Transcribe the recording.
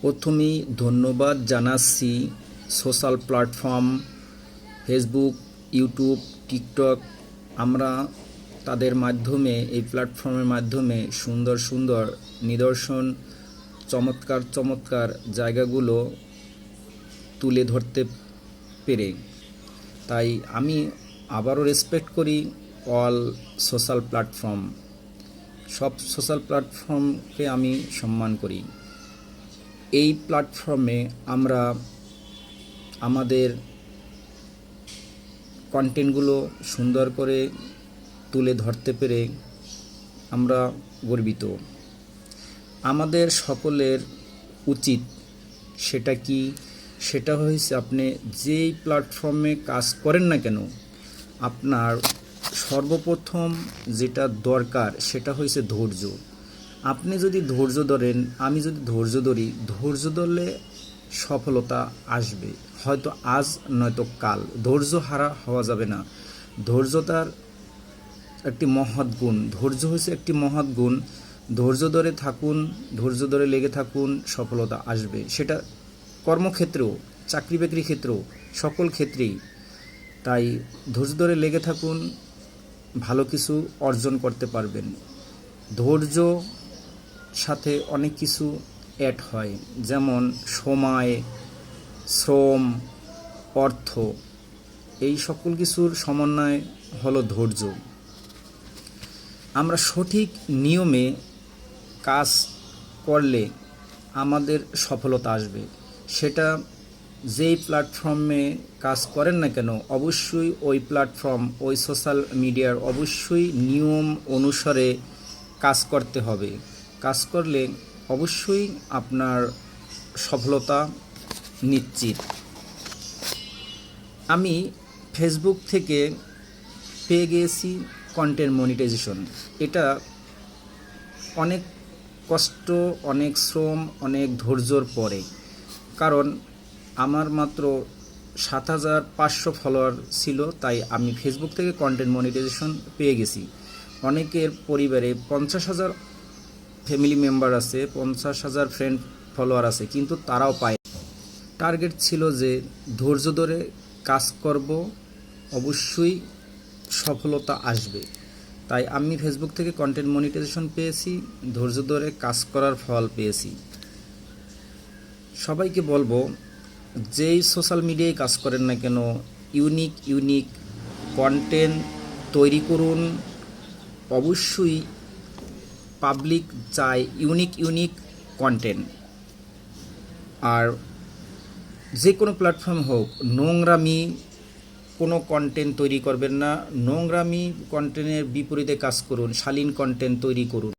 প্রথমেই ধন্যবাদ জানাচ্ছি social platform Facebook, YouTube, TikTok. আমরা তাদের মাধ্যমে, এই প্ল্যাটফর্মের মাধ্যমে সুন্দর সুন্দর নিদর্শন, চমৎকার চমৎকার জায়গাগুলো তুলে ধরতে পেরে, তাই আমি আবারও রেসপেক্ট করি অল সোশ্যাল প্ল্যাটফর্ম। সব সোশ্যাল প্ল্যাটফর্মকে আমি সম্মান করি। এই প্ল্যাটফর্মে আমরা আমাদের কন্টেন্টগুলো সুন্দর করে তুলে ধরতে পেরে আমরা গর্বিত। আমাদের সকলের উচিত সেটা কি? সেটা হয়েছে আপনি যেই প্ল্যাটফর্মে কাজ করেন না কেন, আপনার সর্বপ্রথম যেটা দরকার সেটা হয়েছে ধৈর্য। আপনি যদি ধৈর্য ধরেন, আমি যদি ধৈর্য ধরি, ধৈর্য ধরলে সফলতা আসবে, হয়তো আজ নয়তো কাল। ধৈর্য হারা হওয়া যাবে না। ধৈর্যতার একটি মহৎ গুণ, ধৈর্য হচ্ছে একটি মহৎ গুণ। ধৈর্য ধরে থাকুন, ধৈর্য ধরে লেগে থাকুন, সফলতা আসবে। সেটা কর্মক্ষেত্রেও, চাকরি বাকরি ক্ষেত্রেও, সকল ক্ষেত্রেই। তাই ধৈর্য ধরে লেগে থাকুন, ভালো কিছু অর্জন করতে পারবেন। ধৈর্য সাথে অনেক কিছু অ্যাড হয়, যেমন সময়, শ্রম, অর্থ। এই সকল কিছুর সমন্বয় হলো ধৈর্য। আমরা সঠিক নিয়মে কাজ করলে আমাদের সফলতা আসবে। সেটা যেই প্ল্যাটফর্মে কাজ করেন না কেন, অবশ্যই ওই প্ল্যাটফর্ম, ওই সোশ্যাল মিডিয়ার অবশ্যই নিয়ম অনুসারে কাজ করতে হবে। কাজ করলে অবশ্যই আপনার সফলতা নিশ্চিত। আমি ফেসবুক থেকে পেয়ে গিয়েছি কন্টেন্ট মনিটাইজেশন। এটা অনেক কষ্ট, অনেক শ্রম, অনেক ধৈর্যর পরে। কারণ আমার মাত্র ৭৫০০ ফলোয়ার ছিল, তাই আমি ফেসবুক থেকে কন্টেন্ট মনিটাইজেশন পেয়ে গেছি। অনেকের পরিবারে ৫০,০০০ ফ্যামিলি মেম্বার আছে, ৫০,০০০ ফ্রেন্ড ফলোয়ার আছে, কিন্তু তারাও পায়। টার্গেট ছিল যে ধৈর্য ধরে কাজ করব, অবশ্যই সফলতা আসবে। তাই আমি ফেসবুক থেকে কন্টেন্ট মনিটাইজেশন পেয়েছি, ধৈর্য ধরে কাজ করার ফল পেয়েছি। সবাইকে বলবো, যেই সোশ্যাল মিডিয়ায় কাজ করেন না কেন, ইউনিক ইউনিক কন্টেন্ট তৈরি করুন। অবশ্যই পাবলিক চায় ইউনিক ইউনিক কন্টেন্ট। আর যে কোনো প্ল্যাটফর্ম হোক, নোংরামি কোনো কন্টেন্ট তৈরি করবেন না। নোংরামি কন্টেন্টের বিপরীতে কাজ করুন, শালীন কন্টেন্ট তৈরি করুন।